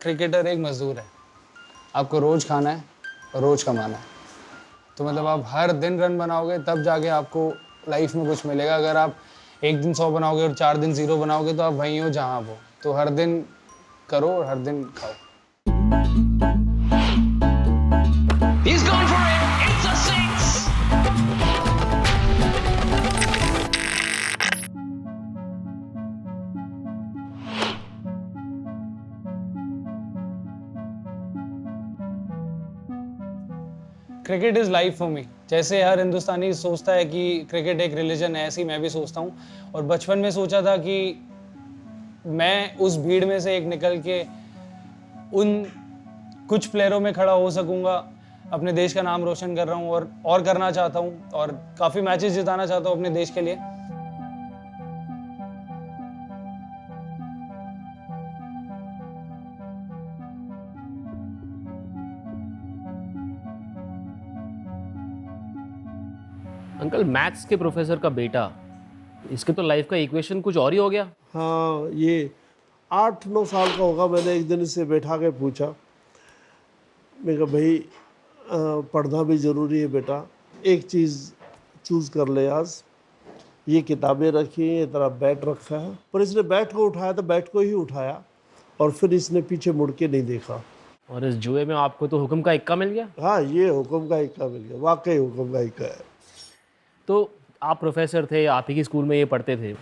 Cricketer एक मजदूर है। आपको रोज खाना है और रोज कमाना है। तो मतलब आप हर दिन रन बनाओगे तब जाके आपको लाइफ में कुछ मिलेगा। अगर आप एक दिन 100 बनाओगे और 4 दिन 0 बनाओगे तो आप वहीं हो जहाँ आप हो। तो हर दिन करो और हर दिन खाओ। He's gone for it. It's a six. Cricket is life for me. जैसे हर हिंदुस्तानी सोचता है कि क्रिकेट एक रिलीजन है, ऐसे ही मैं भी सोचता हूँ। और बचपन में सोचा था कि मैं उस भीड़ में से एक निकल के उन कुछ प्लेयरों में खड़ा हो सकूंगा। अपने देश का नाम रोशन कर रहा हूँ और करना चाहता हूँ और काफ़ी मैचेस जिताना चाहता हूँ अपने देश के लिए। अंकल मैथ्स के प्रोफेसर का बेटा, इसके तो लाइफ का इक्वेशन कुछ और ही हो गया। हाँ, ये 8-9 साल का होगा। मैंने एक दिन इससे बैठा के पूछा, मैं कहा भाई पढ़ना भी ज़रूरी है बेटा, एक चीज़ चूज़ कर ले आज। ये किताबें रखी हैं, ये तेरा बैट रखा है। पर इसने बैट को उठाया तो बैट को ही उठाया और फिर इसने पीछे मुड़ के नहीं देखा। और इस जुए में आपको तो हुक्म का इक्का मिल गया। हाँ, ये हुक्म का इक्का मिल गया, वाकई हुक्म का इक्का है। तो आप प्रोफेसर थे, आप ही की स्कूल में ये पढ़ते थे,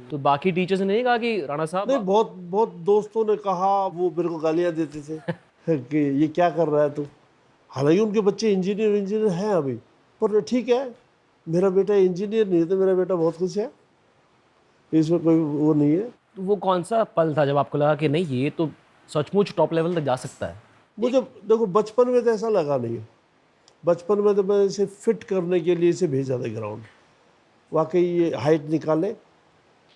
तो बाकी टीचर्स ने नहीं कहा कि राणा साहब नहीं, बहुत बहुत दोस्तों ने कहा, वो मेरे को गालियाँ देते थे कि ये क्या कर रहा है तू। हालांकि उनके बच्चे इंजीनियर हैं अभी, पर ठीक है, मेरा बेटा इंजीनियर नहीं है तो मेरा बेटा बहुत खुश है, इसमें कोई वो नहीं है। तो वो कौन सा पल था जब आपको लगा कि नहीं ये तो सचमुच टॉप लेवल तक जा सकता है? मुझे देखो, बचपन में तो ऐसा लगा नहीं है। बचपन में तो मैं इसे फिट करने के लिए इसे भेजा था ग्राउंड, वाकई ये हाइट निकाले,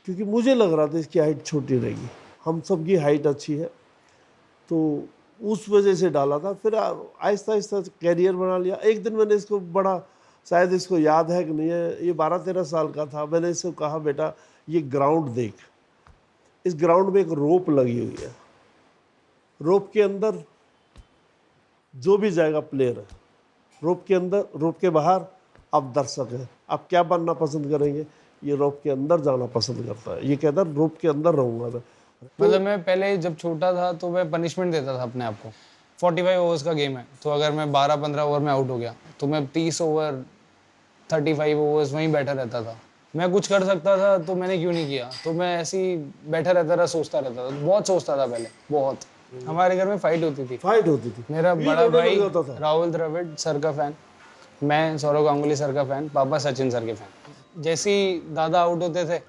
क्योंकि मुझे लग रहा था इसकी हाइट छोटी रहेगी। हम सब की हाइट अच्छी है, तो उस वजह से डाला था। फिर आहिस्ता आहिस्ता कैरियर बना लिया। एक दिन मैंने इसको बड़ा, शायद इसको याद है कि नहीं है, ये 12-13 साल का था। मैंने इसको कहा, बेटा ये ग्राउंड देख, इस ग्राउंड में एक रोप लगी हुई है, रोप के अंदर जो भी जाएगा प्लेयर है, रोप के अंदर, रोप के बाहर आप दर्शक हैं। आप क्या बनना पसंद करेंगे? ये रोप के अंदर जाना पसंद करता है। ये कहता है रोप के अंदर रहूँगा मैं। मतलब मैं पहले जब छोटा था तो मैं पनिशमेंट देता था अपने आप को। 45 ओवर्स का गेम है, तो अगर मैं 12-15 ओवर में आउट हो गया तो मैं 30 ओवर 35 ओवर्स वहीं बैठा रहता था। मैं कुछ कर सकता था तो मैंने क्यों नहीं किया। तो मैं ऐसे ही बैठा रहता था, सोचता रहता था, बहुत सोचता था पहले, बहुत। हमारे घर में फाइट होती थी। फाइट होती थी। मेरा ये बड़ा लड़ने भाई लग जाता था। राहुल द्रविड़ सर का फैन, मैं सौरव गांगुली सर का फैन, पापा सचिन सर के फैन। जैसे ही दादा आउट होते थे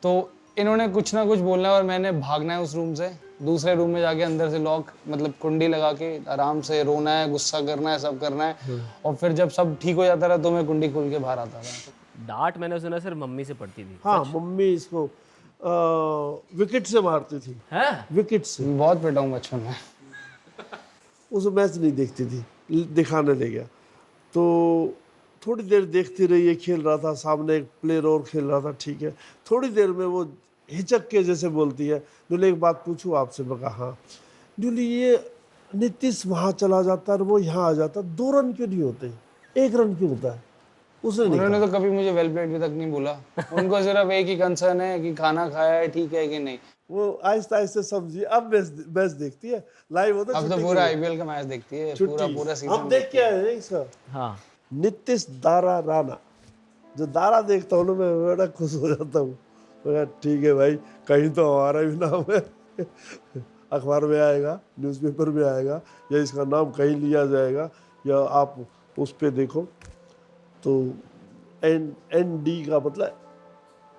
तो इन्होंने कुछ ना कुछ बोलना है और मैंने भागना है उस रूम से, दूसरे रूम में जाके अंदर से लॉक, मतलब कुंडी लगा के आराम से रोना है, गुस्सा करना है, सब करना है। और फिर जब सब ठीक हो जाता रहा तो मैं कुंडी खोल के बाहर आता था। डांट मैंने सुना सिर्फ मम्मी से पड़ती थी। हाँ, मम्मी इसको विकेट से मारती थी, है? विकेट से। मैं बहुत पिटा हूँ बचपन में। उसे मैच नहीं देखती थी, दिखाने ले गया तो थोड़ी देर देखती रही। ये खेल रहा था, सामने एक प्लेयर और खेल रहा था, ठीक है। थोड़ी देर में वो हिचक के जैसे बोलती है, डुली एक बात पूछूं आपसे? मैं कहा हाँ। डुली, ये नीतीश वहाँ चला जाता है और वो यहाँ आ जाता, 2 रन क्यों नहीं होते, 1 रन क्यों होता है? उसने नहीं उन्होंने तो कभी मुझे वेल प्लेड भी तक नहीं बोला। उनको सिर्फ एक ही कंसर्न है कि खाना खाया है, ठीक है कि नहीं। वो आहिस्ता आहिस्ता समझी। अब मैच देखती है, लाइव होता है। अब तो पूरा आईपीएल का मैच देखती है, पूरा पूरा सीजन। हम देख के आए हैं इसका। हाँ। नीतीश दारा राणा, जो दारा देखता हूँ ना मैं, बड़ा खुश हो जाता हूँ। मैं ठीक है भाई, कहीं तो हमारा भी नाम है, अखबार में आएगा, न्यूज़पेपर में आएगा, या इसका नाम कहीं लिया जाएगा, या आप उस पर देखो तो ND का मतलब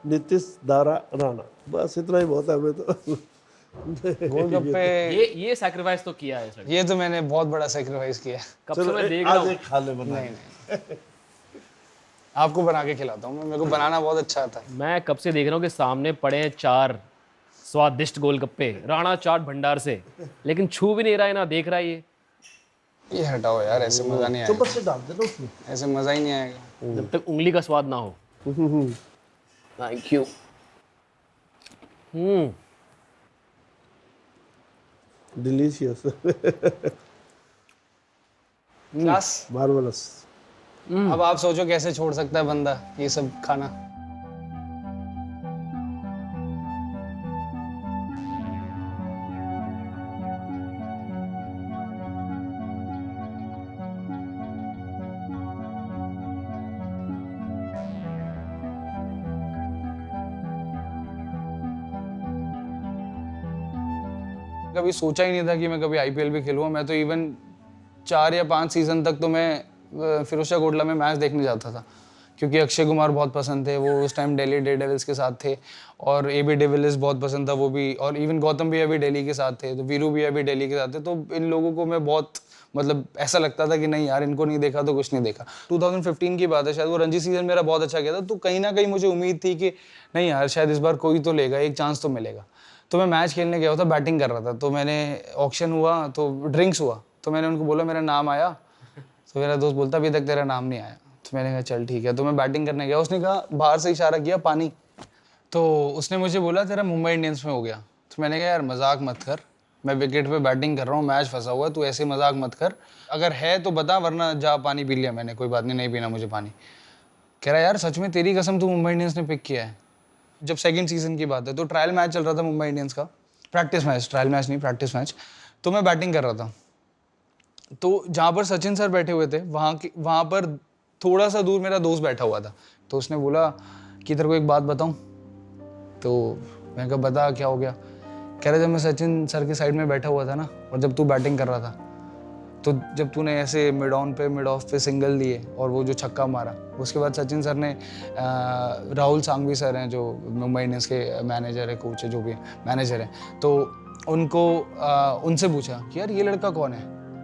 नीतीश दारा राणा, बस इतना ही बहुत है हमें तो। गोलगप्पे, ये सैक्रिफाइस तो किया है सर। ये तो मैंने बहुत बड़ा सेक्रीफाइस किया है। कब से चलो मैं देख रहा आज हूँ। एक खा ले बना। नहीं आपको बना के खिलाता हूँ मैं, मेरे को बनाना बहुत अच्छा आता है। मैं कब से देख रहा हूँ कि सामने पड़े हैं 4 स्वादिष्ट गोलगप्पे राणा चाट भंडार से, लेकिन छू भी नहीं रहा है ना देख रहा है ये। हटाओ यार, ऐसे मजा नहीं चम्मच आएगा, से डाल देना उसमें। ऐसे मजा ही नहीं आएगा। जब तक उंगली का स्वाद ना हो। Thank you. Delicious, class. Marvellous. अब आप सोचो कैसे छोड़ सकता है बंदा ये सब खाना। कभी सोचा ही नहीं था कि मैं कभी आईपीएल भी खेलूंगा। मैं तो इवन 4 या 5 सीजन तक तो मैं फिरोजशाह कोटला में मैच देखने जाता था, क्योंकि अक्षय कुमार बहुत पसंद थे। वो उस टाइम दिल्ली डेयरडेविल्स के साथ थे, और एबी डिविलियर्स बहुत पसंद था वो भी, और इवन गौतम भैया भी दिल्ली के साथ थे, तो वीरू भैया भी दिल्ली के साथ थे। तो इन लोगों को मैं बहुत मतलब ऐसा लगता था कि नहीं यार, इनको नहीं देखा तो कुछ नहीं देखा। 2015 की बात है, शायद वो रणजी सीजन मेरा बहुत अच्छा गया था, तो कहीं ना कहीं मुझे उम्मीद थी कि नहीं यार, शायद इस बार कोई तो लेगा, एक चांस तो मिलेगा। तो मैं मैच खेलने गया था, बैटिंग कर रहा था, तो मैंने ऑक्शन हुआ तो ड्रिंक्स हुआ, तो मैंने उनको बोला मेरा नाम आया, तो मेरा दोस्त बोलता अभी तक तेरा नाम नहीं आया। तो मैंने कहा चल ठीक है, तो मैं बैटिंग करने गया। उसने कहा, बाहर से इशारा किया पानी, तो उसने मुझे बोला तेरा मुंबई इंडियंस में हो गया। तो मैंने कहा यार मजाक मत कर, मैं विकेट पे बैटिंग कर रहा हूँ, मैच फंसा हुआ है, तू ऐसे मजाक मत कर, अगर है तो बता, वरना जा पानी पी लिया मैंने, कोई बात नहीं, नहीं पीना मुझे पानी। कह रहा यार सच में तेरी कसम तू मुंबई इंडियंस ने पिक किया है। जब सेकंड सीजन की बात है, तो ट्रायल मैच चल रहा था मुंबई इंडियंस का, प्रैक्टिस मैच, ट्रायल मैच नहीं, प्रैक्टिस मैच। तो मैं बैटिंग कर रहा था, तो जहाँ पर सचिन सर बैठे हुए थे, वहाँ पर थोड़ा सा दूर मेरा दोस्त बैठा हुआ था। तो उसने बोला कि तेरे को एक बात बताऊँ। तो मैं कहा बता, क्या हो गया। कह रहा जब मैं सचिन सर के साइड में बैठा हुआ था ना, और जब तू बैटिंग कर रहा था, तो जब तूने ऐसे मिड ऑन पे, मिड ऑफ पे सिंगल दिए और वो जो छक्का मारा, उसके बाद सचिन सर ने राहुल सांघवी सर हैं जो मुंबई इंडियंस के मैनेजर है, कोच है, जो भी मैनेजर है, तो उनको उनसे पूछा कि यार ये लड़का कौन है।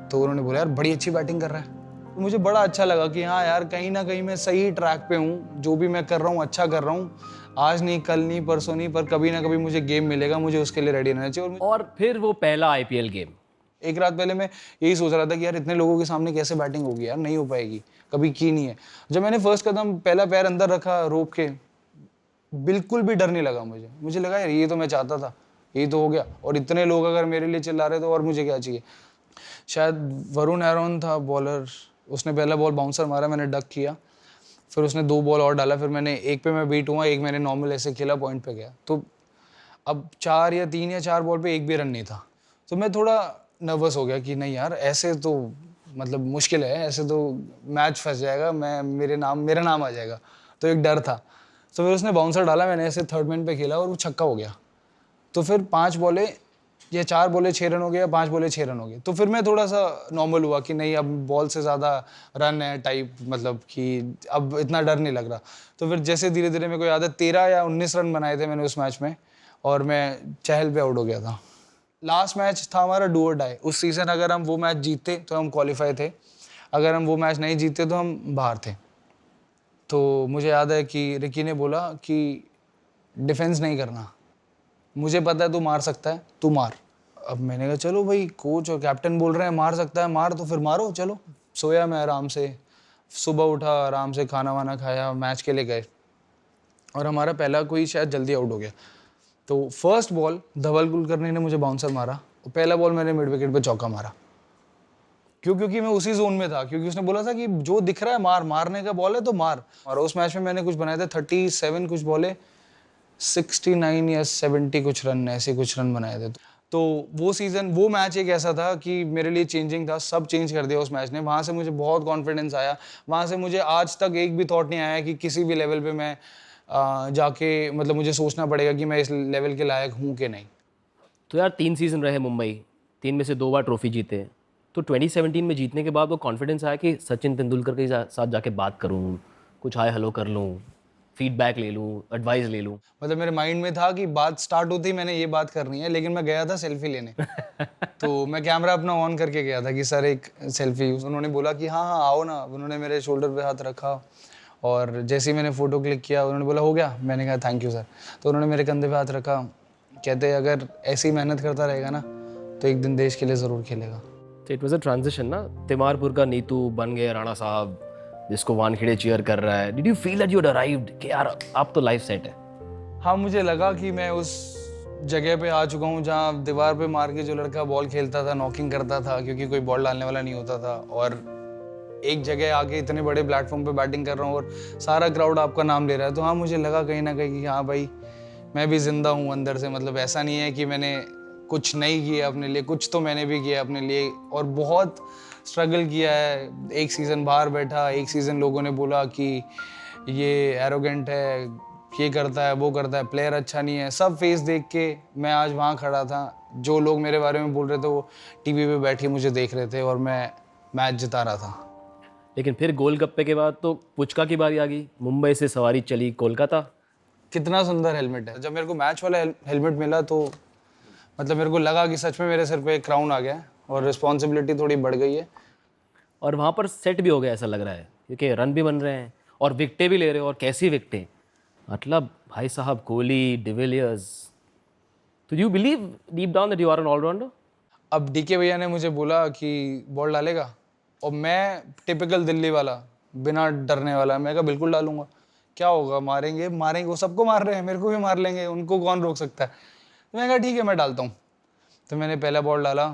तो उन्होंने बोला यार बड़ी अच्छी बैटिंग कर रहा है। तो मुझे बड़ा अच्छा लगा कि हाँ यार, कहीं ना कहीं मैं सही ट्रैक पे हूँ, जो भी मैं कर रहा हूँ अच्छा कर रहा हूँ। आज नहीं, कल नहीं, परसों नहीं, पर कभी ना कभी मुझे गेम मिलेगा, मुझे उसके लिए रेडी रहना चाहिए। और फिर वो पहला आईपीएल गेम, एक रात पहले मैं यही सोच रहा था कि यार इतने लोगों के सामने कैसे बैटिंग होगी यार, नहीं हो पाएगी, कभी की नहीं है। जब मैंने फर्स्ट कदम, पहला पैर अंदर रखा रोक के, बिल्कुल भी डर नहीं लगा मुझे लगा यार ये तो मैं चाहता था, ये तो हो गया। और इतने लोग अगर मेरे लिए चिल्ला रहे तो और मुझे क्या चाहिए। शायद वरुण एरोन था बॉलर, उसने पहला बॉल बाउंसर मारा, मैंने डक किया, फिर उसने 2 बॉल और डाला, फिर मैंने एक पे मैं बीट हुआ, एक मैंने नॉर्मल ऐसे खेला, पॉइंट पे गया। तो अब 3 या 4 बॉल पे एक भी रन नहीं था, तो मैं थोड़ा नर्वस हो गया कि नहीं यार ऐसे तो मतलब मुश्किल है, ऐसे तो मैच फंस जाएगा, मेरा नाम आ जाएगा, तो एक डर था। तो फिर उसने बाउंसर डाला, मैंने ऐसे थर्ड मैन पे खेला और वो छक्का हो गया। तो फिर 5 बॉले या 4 बॉले 6 रन हो गए, या 5 बॉले 6 रन हो गए। तो फिर मैं थोड़ा सा नॉर्मल हुआ कि नहीं अब बॉल से ज़्यादा रन है टाइप, मतलब कि अब इतना डर नहीं लग रहा। तो फिर जैसे धीरे धीरे मेरे को याद है 13 या 19 रन बनाए थे मैंने उस मैच में, और मैं चहल पे आउट हो गया था। लास्ट मैच था हमारा डू और डाई उस सीज़न। अगर हम वो मैच जीतते तो हम क्वालिफाई थे, अगर हम वो मैच नहीं जीतते तो हम बाहर थे। तो मुझे याद है कि रिकी ने बोला कि डिफेंस नहीं करना, मुझे पता है तू मार सकता है, तू मार। अब मैंने कहा चलो भाई, कोच और कैप्टन बोल रहे हैं मार सकता है, मार, तो फिर मारो चलो। सोया मैं आराम से, सुबह उठा आराम से, खाना वाना खाया, मैच के लिए गए, और हमारा पहला कोई शायद जल्दी आउट हो गया। तो फर्स्ट बॉल धवल कुलकर्णी ने मुझे बाउंसर मारा, और पहला बॉल मैंने मिड विकेट पे चौका मारा। क्योंकि मैं उसी जोन में था, क्योंकि उसने बोला था कि जो दिख रहा है मारने का बॉल है तो मार। और उस मैच में मैंने कुछ बनाए थे 37 कुछ बॉले, 69 या 70 कुछ रन, ऐसे कुछ रन बनाए थे। तो वो सीज़न, वो मैच एक ऐसा था कि मेरे लिए चेंजिंग था, सब चेंज कर दिया उस मैच ने। वहाँ से मुझे बहुत कॉन्फिडेंस आया, वहाँ से मुझे आज तक एक भी थॉट नहीं आया कि किसी भी लेवल पे मैं जाके मतलब मुझे सोचना पड़ेगा कि मैं इस लेवल के लायक हूँ कि नहीं। तो यार 3 सीज़न रहे मुंबई, 3 में से 2 बार ट्रॉफी जीते। तो 2017 में जीतने के बाद वो कॉन्फिडेंस आया कि सचिन तेंदुलकर के साथ जाके बात करूँ, कुछ हाय हेलो कर लूँ, फीडबैक ले लूँ, एडवाइस ले लूँ। मतलब मेरे माइंड में था कि बात स्टार्ट होती मैंने ये बात करनी है, लेकिन मैं गया था सेल्फी लेने। तो मैं कैमरा अपना ऑन करके गया था कि सर एक सेल्फी। उन्होंने बोला कि हाँ हाँ आओ ना। उन्होंने मेरे शोल्डर पे हाथ रखा, और जैसे ही मैंने फ़ोटो क्लिक किया उन्होंने बोला हो गया। मैंने कहा थैंक यू सर। तो उन्होंने मेरे कंधे पे हाथ रखा, कहते अगर ऐसी मेहनत करता रहेगा ना तो एक दिन देश के लिए ज़रूर खेलेगा। तो इट वाज अ ट्रांजिशन ना, तिमारपुर का नीतू बन गए राणा साहब, जिसको वानखेड़े चीयर कर रहा है। Did you feel that you had arrived कि यार अब तो लाइफ सेट है? हाँ, मुझे लगा कि मैं उस जगह पे आ चुका हूँ जहाँ दीवार पे मार के जो लड़का बॉल खेलता था, नॉकिंग करता था, क्योंकि कोई बॉल डालने वाला नहीं होता था, और एक जगह आके इतने बड़े प्लेटफॉर्म पे बैटिंग कर रहा हूँ और सारा क्राउड आपका नाम ले रहा है, तो हाँ मुझे लगा कहीं ना कहीं कि हाँ भाई मैं भी जिंदा हूँ अंदर से। मतलब ऐसा नहीं है कि मैंने कुछ नहीं किया अपने लिए, कुछ तो मैंने भी किया अपने लिए, और बहुत स्ट्रगल किया है। एक सीज़न बाहर बैठा, एक सीज़न लोगों ने बोला कि ये एरोगेंट है, ये करता है, वो करता है, प्लेयर अच्छा नहीं है, सब फेस देख के मैं आज वहाँ खड़ा था। जो लोग मेरे बारे में बोल रहे थे वो टीवी पे बैठ के मुझे देख रहे थे और मैं मैच जिता रहा था। लेकिन फिर गोलगप्पे के बाद तो पुचका की बारी आ गई, मुंबई से सवारी चली कोलकाता। कितना सुंदर हेलमेट है। जब मेरे को मैच वाला हेलमेट मिला तो मतलब मेरे को लगा कि सच में मेरे सिर पे क्राउन आ गया है और रिस्पॉन्सिबिलिटी थोड़ी बढ़ गई है। और वहाँ पर सेट भी हो गया ऐसा लग रहा है, क्योंकि रन भी बन रहे हैं और विकटें भी ले रहे हो, और कैसी विकटें, मतलब भाई साहब, कोहली, डिविलियर्स। तो you believe deep down that you are an allrounder? अब डीके भैया ने मुझे बोला कि बॉल डालेगा, और मैं टिपिकल दिल्ली वाला, बिना डरने वाला, मैं कहा बिल्कुल डालूंगा, क्या होगा, मारेंगे मारेंगे, वो सबको मार रहे हैं, मेरे को भी मार लेंगे, उनको कौन रोक सकता है। तो मैं कहा ठीक है मैं डालता हूँ। तो मैंने पहला बॉल डाला,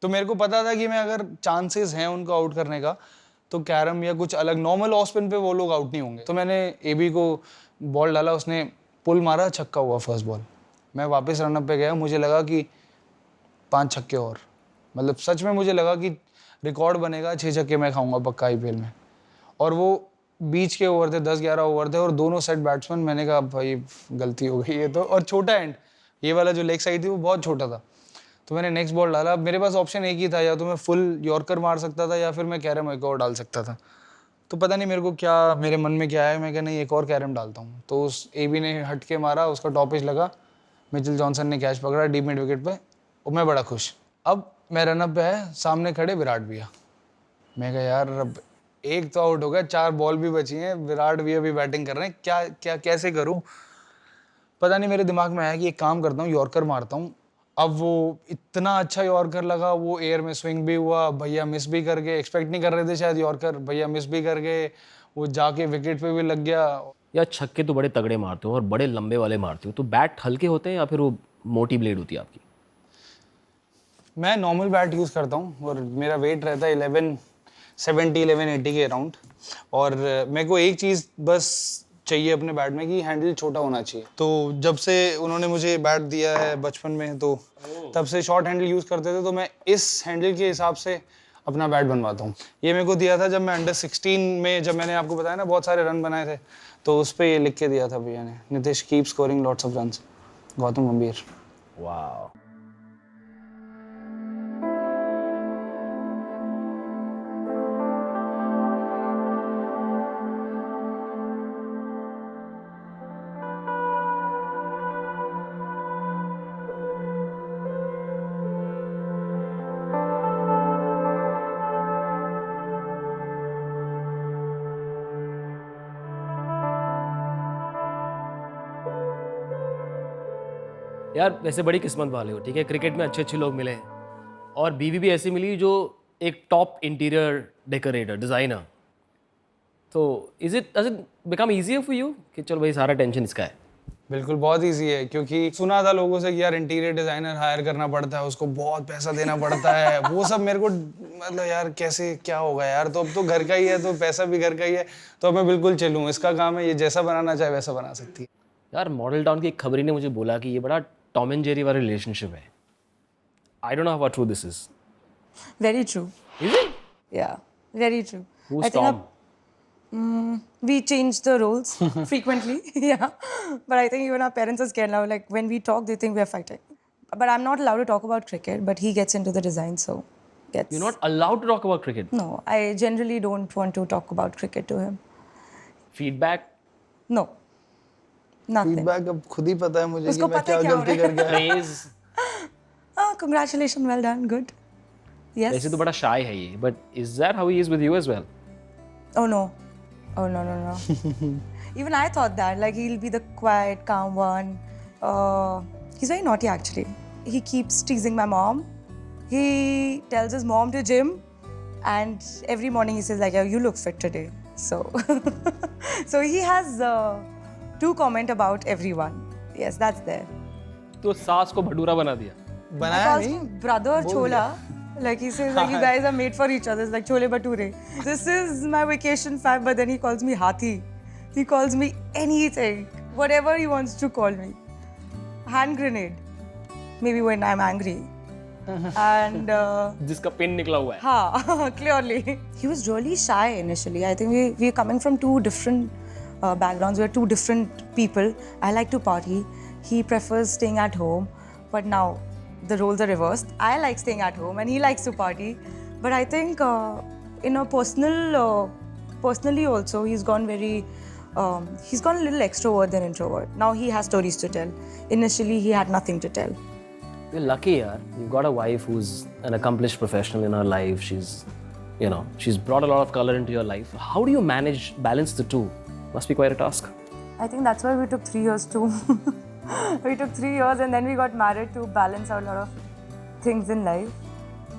तो मेरे को पता था कि मैं अगर चांसेस हैं उनको आउट करने का तो कैरम या कुछ अलग नॉर्मल ऑफ स्पिन पे वो लोग आउट नहीं होंगे। तो मैंने एबी को बॉल डाला, उसने पुल मारा, छक्का हुआ फर्स्ट बॉल। मैं वापस रनअप पे गया, मुझे लगा कि 5 छक्के और, मतलब सच में मुझे लगा कि रिकॉर्ड बनेगा, 6 छक्के मैं खाऊंगा पक्का आईपीएल में। और वो बीच के ओवर थे, 10-11 ओवर थे और दोनों सेट बैट्समैन। मैंने कहा भाई गलती हो गई ये तो, और छोटा एंड, ये वाला जो लेग साइड थी वो बहुत छोटा था। तो मैंने नेक्स्ट बॉल डाला। मेरे पास ऑप्शन एक ही था, या तो मैं फुल यॉर्कर मार सकता था या फिर मैं कैरम एक और डाल सकता था। तो पता नहीं मेरे को क्या, मेरे मन में क्या है, मैं कहा नहीं एक और कैरम डालता हूँ। तो उस एबी ने हट के मारा, उसका टॉपिश लगा, मिचेल जॉनसन ने कैच पकड़ा डीप मिड विकेट पे, और मैं बड़ा खुश। अब मैं रनअप पे है, सामने खड़े विराट भैया। मैं कहा यार अब एक तो आउट हो गया, 4 बॉल भी बची हैं, विराट भैया भी बैटिंग कर रहे हैं, क्या क्या कैसे करूं। पता नहीं मेरे दिमाग में आया कि एक काम करता हूँ, यॉर्कर मारता हूँ। अब वो इतना अच्छा यॉर्कर लगा, वो एयर में स्विंग भी हुआ, भैया मिस भी कर गए, एक्सपेक्ट नहीं कर रहे थे शायद यॉर्कर, भैया मिस भी कर गए, वो जाके विकेट पे भी लग गया। या छक्के तो बड़े तगड़े मारते हो और बड़े लंबे वाले मारते हो, तो बैट हल्के होते हैं या फिर वो मोटी ब्लेड होती है आपकी? मैं नॉर्मल बैट यूज़ करता हूँ और मेरा वेट रहता है 1170-1180 के अराउंड। और मेरे को एक चीज़ बस चाहिए अपने बैट में कि हैंडल छोटा होना चाहिए। तो जब से उन्होंने मुझे बैट दिया है बचपन में, तो तब से शॉर्ट हैंडल यूज़ करते थे, तो मैं इस हैंडल के हिसाब से अपना बैट बनवाता हूँ। ये मेरे को दिया था जब मैं अंडर 16 में, जब मैंने आपको बताया ना बहुत सारे रन बनाए थे, तो उस पर ये लिख के दिया था भैया ने, Nitish keep scoring lots of runs, Gautam गंभीर। वाह। यार वैसे बड़ी किस्मत वाले हो, ठीक है, क्रिकेट में अच्छे अच्छे लोग मिले, और बीवी भी ऐसी मिली जो एक टॉप इंटीरियर डेकोरेटर, डिज़ाइनर। तो does it become easier for you कि चलो भाई सारा टेंशन इसका है? बिल्कुल बहुत इजी है, क्योंकि सुना था लोगों से कि यार इंटीरियर डिजाइनर हायर करना पड़ता है, उसको बहुत पैसा देना पड़ता है, वो सब मेरे को मतलब यार कैसे क्या होगा यार। तो अब तो घर का ही है, तो पैसा भी घर का ही है, तो अब मैं बिल्कुल चलूँ, इसका काम है, ये जैसा बनाना चाहे वैसा बना सकती है। यार मॉडल टाउन की एक खबरी ने मुझे बोला कि ये बड़ा टॉम एंड जेरी वाला रिलेशनशिप है। I don't know how true this is. Very true. Is it? Yeah, very true. Who's I think Tom? we change the roles frequently. Yeah, but I think even our parents are scared now. Like when we talk, they think we are fighting. But I'm not allowed to talk about cricket. But he gets into the design, so gets. You're not allowed to talk about cricket. No, I generally don't want to talk about cricket to him. Feedback? No, nothing. Feedback अब खुद ही पता है मुझे कि उसको मैं पता है क्या क्या हो गलती रहा कर गया। Praise? Congratulations, well done, good. Yes. वैसे तो बड़ा shy है ये, but is that how he is with you as well? Oh no. Oh no. Even I thought that, like he'll be the quiet, calm one. He's very naughty actually. He keeps teasing my mom. He tells his mom to gym, and every morning he says like, "Yeah, you look fit today." So, so he has to comment about everyone. Yes, that's there. तो सास को भटूरा बना दिया. बनाया calls नहीं. me brother Chola. Like he says like you guys are made for each other. It's like Chole Bhature. This is my vacation fab, but then he calls me Hathi. He calls me anything, whatever he wants to call me. Hand grenade. Maybe when I'm angry. And जिसका pin निकला हुआ है. ha, clearly. He was really shy initially. I think we're coming from two different backgrounds. We're two different people. I like to party. He prefers staying at home. But now the roles are reversed. I like staying at home and he likes to party. But I think in a personally also, he's gone a little extrovert than introvert. Now he has stories to tell. Initially, he had nothing to tell. You're lucky, yaar. You've got a wife who's an accomplished professional in her life. She's brought a lot of color into your life. How do you balance the two? Must be quite a task. I think that's why we took 3 years too. We took 3 years and then we got married to balance out a lot of things in life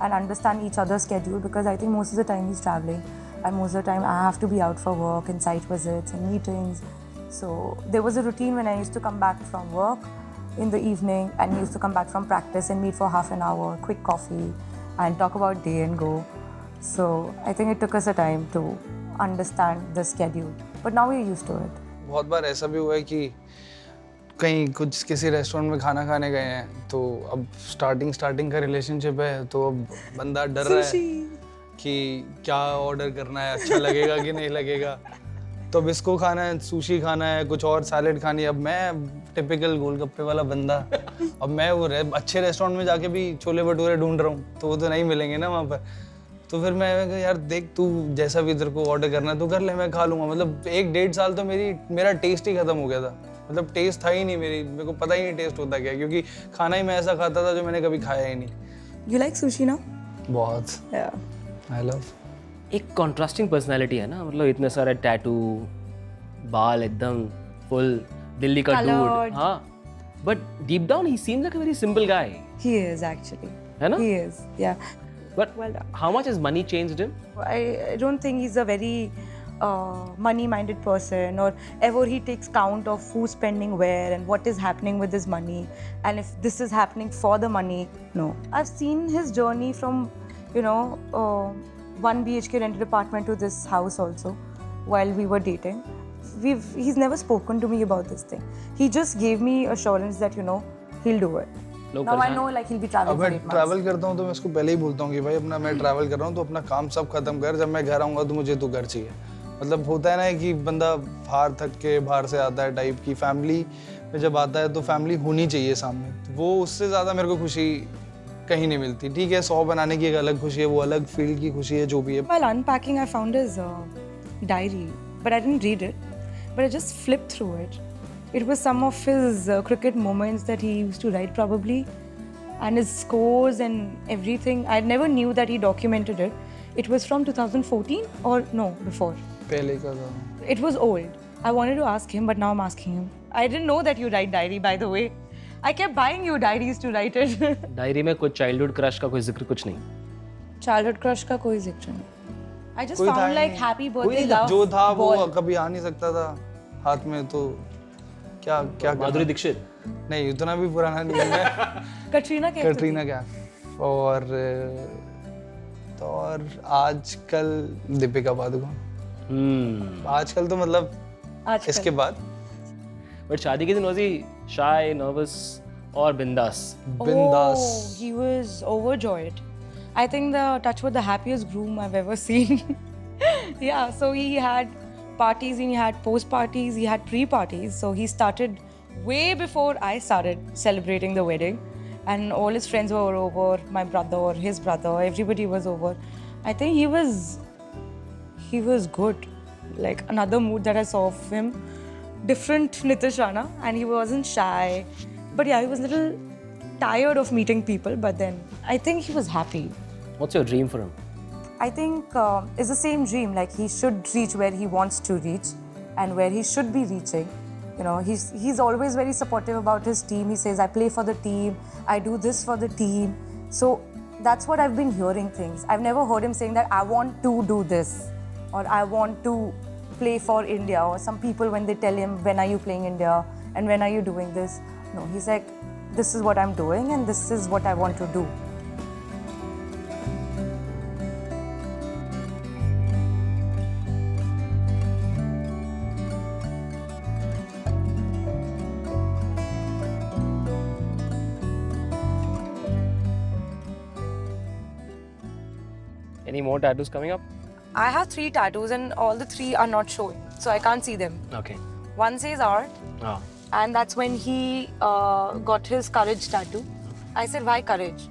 and understand each other's schedule, because I think most of the time he's traveling and most of the time I have to be out for work and site visits and meetings. So there was a routine when I used to come back from work in the evening and he used to come back from practice and meet for half an hour, quick coffee and talk about day and go. So I think it took us a time to understand the schedule, but now we're used to it. बहुत बार ऐसा भी हुआ है कि कहीं कुछ किसी restaurant में खाना खाने गए हैं, तो अब स्टार्टिंग का रिलेशनशिप है, तो अब बंदा डर रहा है कि क्या ऑर्डर करना है, अच्छा लगेगा कि नहीं लगेगा. तो अब इसको खाना है, सुशी खाना है, कुछ और सैलेड खानी है. अब मैं टिपिकल गोलगप्पे वाला बंदा, अब मैं वो अच्छे रेस्टोरेंट में जाके भी छोले भटूरे ढूंढ रहा हूँ, तो वो तो नहीं मिलेंगे ना वहाँ पर. तो फिर मैं कहा यार देख, तू जैसा भी तेरे को ऑर्डर करना है तो कर ले, मैं खा लूँगा. मतलब 1-1.5 साल तो मेरा टेस्ट ही खत्म हो गया था. मतलब टेस्ट था ही नहीं, मेरे को पता ही नहीं टेस्ट होता क्या, क्योंकि खाना ही मैं ऐसा खाता था जो मैंने कभी खाया ही नहीं. You like sushi now? बहुत. Yeah. I love. एक कॉन्ट्रास्टिंग पर्सनालिटी है ना, मतलब इतने सारे टैटू, बाल एकदम फुल दिल्ली का Coloured. डूड. हाँ, but deep down he seems like a very simple guy. He is actually. है ना? He is, yeah. But Well done. how much has money changed him? I don't think he's a very money-minded person, or ever he takes count of who's spending where and what is happening with his money, and if this is happening for the money. No. I've seen his journey from, 1 BHK rented apartment to this house also while we were dating. He's never spoken to me about this thing. He just gave me assurance that, he'll do it. लोग Now I परेशान- know like he'll be traveling अब for मैं 8 months. Travel करता हूँ तो मैं उसको पहले ही बोलता हूँ कि भाई अपना मैं ट्रैवल कर रहा हूँ तो अपना काम सब खत्म कर, जब मैं घर आऊँगा तो मुझे तू घर चाहिए. मतलब होता है ना कि बंदा बाहर से आता है टाइप की, फैमिली में जब आता है तो फैमिली होनी चाहिए सामने. वो उससे ज़्यादा मेरे को खुशी कहीं नहीं मिलती. ठीक है, 100 बनाने की एक अलग खुशी है, वो अलग फील्ड की खुशी है, जो भी है. While unpacking, I found his diary, but I didn't read it. But I just flipped through it. It was some of his cricket moments that he used to write probably, and his scores and everything. I never knew that he documented it. It was from 2014 or no, before. पहले का था. It was old. I wanted to ask him, but now I'm asking him. I didn't know that you write diary, by the way. I kept buying you diaries to write it. Diary में कुछ childhood crush का कोई जिक्र कुछ नहीं. Childhood crush का कोई जिक्र नहीं. I just कोई था found ही like नहीं. happy birthday कोई love जो था वो ball. कभी आ नहीं सकता था हाथ में, तो क्या क्या माधुरी दीक्षित. नहीं, उतना भी पुराना नहीं है मैं. Katrina कैफ. कैटरीना कैफ और आजकल दीपिका पादुकोण. आजकल तो मतलब आजकल. इसके बाद बट शादी के दिन वाज ही शाय, नर्वस और बिंदास. बिंदास. Oh, he was overjoyed. I think the touch was the happiest groom I've ever seen. Yeah, so he had parties and he had post parties, he had pre parties. So he started way before I started celebrating the wedding, and all his friends were over. My brother, his brother, everybody was over. I think he was good. Like another mood that I saw of him, different Nitish Rana, and he wasn't shy. But yeah, he was a little tired of meeting people, but then I think he was happy. What's your dream for him? I think it's the same dream, like he should reach where he wants to reach and where he should be reaching. He's always very supportive about his team. He says, I play for the team, I do this for the team. So that's what I've been hearing things. I've never heard him saying that I want to do this or I want to play for India, or some people when they tell him, when are you playing India and when are you doing this? No, he's like, this is what I'm doing and this is what I want to do. Any more tattoos coming up? I have 3 tattoos and all the 3 are not showing, so I can't see them. Okay. One says art, Ah. and that's when he got his courage tattoo. I said, why courage?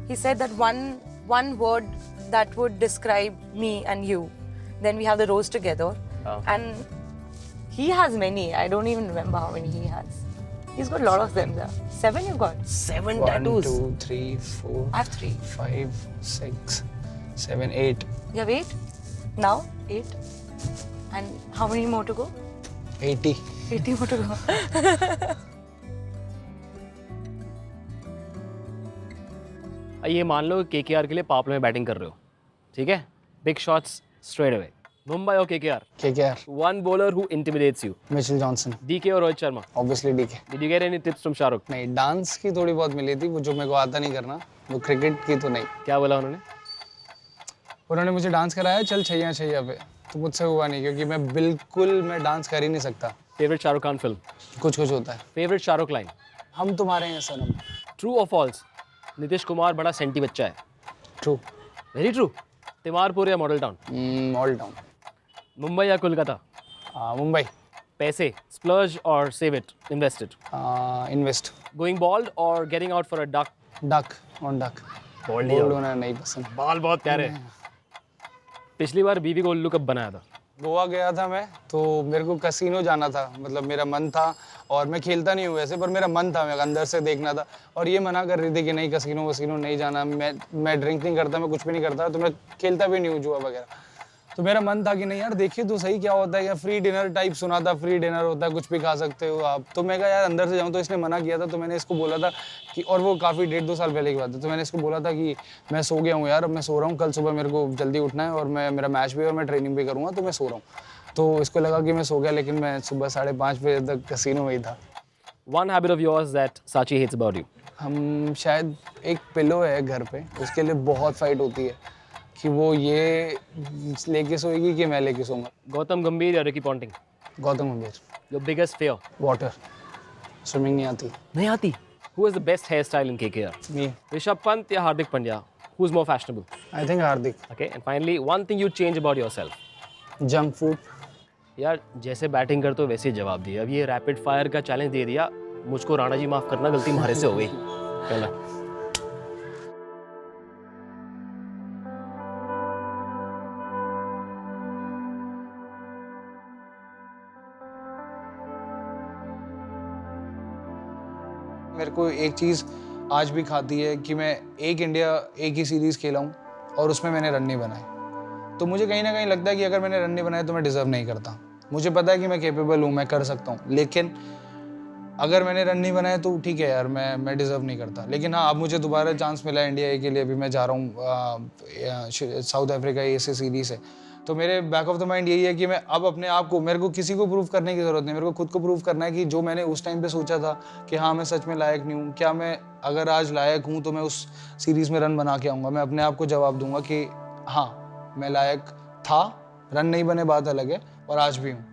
He said that one word that would describe me and you. Then we have the rose together. Oh. And he has many. I don't even remember how many he has. He's got a lot of them there. 7 you've got? 7 1, tattoos. 2, 3, 4, I have 3. 5, 6, 7, 8. You have 8? Now? 8? And how many more to go? 80. 80 more to go. ये मान लो KKR के लिए power play में batting कर रहे हो, ठीक है? Big shots straight away. Mumbai और KKR. KKR. One bowler who intimidates you. Mitchell Johnson. DK और Rohit Sharma. Obviously DK. Did you get any tips from Shahrukh? नहीं, डांस की थोड़ी बहुत मिली थी, वो जो मेरे को आता नहीं करना. वो क्रिकेट की तो नहीं. क्या बोला उन्होंने? उन्होंने मुझे डांस कराया, चल छैया छैया पे. तो मुझसे हुआ नहीं क्योंकि मैं डांस कर ही नहीं सकता. Favorite Shahrukh Khan film? कुछ होता है. Favorite Shahrukh line? हम तुम्हारे हैं सनम. True or false? Nitish Kumar बड़ा सेंटी बच्चा है. True. Very true. तिमारपुर या model town? All town. Mumbai या कोलकाता? मुंबई. पैसे splurge or save it, invest it. Invest. Going bald or getting out for a duck? Duck on duck. Bald bald होना नहीं पसंद. बाल बहुत प्यारे हैं. पिछली बार बीवी को उल्लू कब बनाया था? गोवा गया था मैं, तो मेरे को कसिनो जाना था. मतलब मेरा मन था, और मैं खेलता नहीं हूँ वैसे, पर मेरा मन था, मैं अंदर से देखना था. और ये मना कर रही थी कि नहीं कसिनो वसिनो नहीं जाना. मैं ड्रिंक नहीं करता, मैं कुछ भी नहीं करता, तो मैं खेलता भी नहीं हूँ जुआ वगैरह. तो मेरा मन था कि नहीं यार देखिए तो सही क्या होता है. या फ्री डिनर टाइप सुना था, फ्री डिनर होता है, कुछ भी खा सकते हो आप. तो मैं कहा यार अंदर से जाऊँ. तो इसने मना किया था. तो मैंने इसको बोला था कि, और वो काफ़ी 1.5-2 साल पहले की बात है. तो मैंने इसको बोला था कि मैं सो गया हूँ यार, अब मैं सो रहा हूँ, कल सुबह मेरे को जल्दी उठना है, और मेरा मैच भी है और मैं ट्रेनिंग भी करूँगा, तो मैं सो रहा हूँ. तो इसको लगा कि मैं सो गया, लेकिन मैं सुबह 5:30 बजे तक कसिनो में ही था. One habit of yours that Sachi hates about you? हम शायद एक पिलो है घर पे, उसके लिए बहुत फाइट होती है कि वो ये लेके सोएगी कि मैं लेके सोऊंगा. गौतम गंभीर या रिकी पॉन्टिंग? गौतम गंभीर. Your biggest fear? Water. Swimming नहीं आती. नहीं आती. Who has the best hairstyle in KKR? मी. ऋषभ पंत या Hardik Pandya? Who's more fashionable? I think Hardik. Okay, and finally, one thing you change about yourself? Junk food. यार जैसे बैटिंग करते हो वैसे ही जवाब दिया. अब ये रैपिड फायर का चैलेंज दे दिया. मुझको राणा जी माफ करना, गलती हमारे से हो गई. पहला. मेरे को एक चीज़ आज भी खाती है कि मैं एक ही सीरीज़ खेला हूँ और उसमें मैंने रन नहीं बनाए. तो मुझे कहीं ना कहीं लगता है कि अगर मैंने रन नहीं बनाए तो मैं डिज़र्व नहीं करता. मुझे पता है कि मैं कैपेबल हूँ, मैं कर सकता हूँ, लेकिन अगर मैंने रन नहीं बनाए तो ठीक है यार, मैं डिज़र्व नहीं करता. लेकिन हाँ, अब मुझे दोबारा चांस मिला है इंडिया ए के लिए. अभी मैं जा रहा हूँ साउथ अफ्रीका ए से सीरीज़ है. तो मेरे बैक ऑफ द माइंड यही है कि मैं अब अपने आप को, मेरे को किसी को प्रूव करने की ज़रूरत नहीं, मेरे को खुद को प्रूव करना है कि जो मैंने उस टाइम पे सोचा था कि हाँ मैं सच में लायक नहीं हूँ, क्या मैं अगर आज लायक हूँ तो मैं उस सीरीज़ में रन बना के आऊँगा. मैं अपने आप को जवाब दूंगा कि हाँ मैं लायक था, रन नहीं बने बात अलग है, और आज भी हूँ.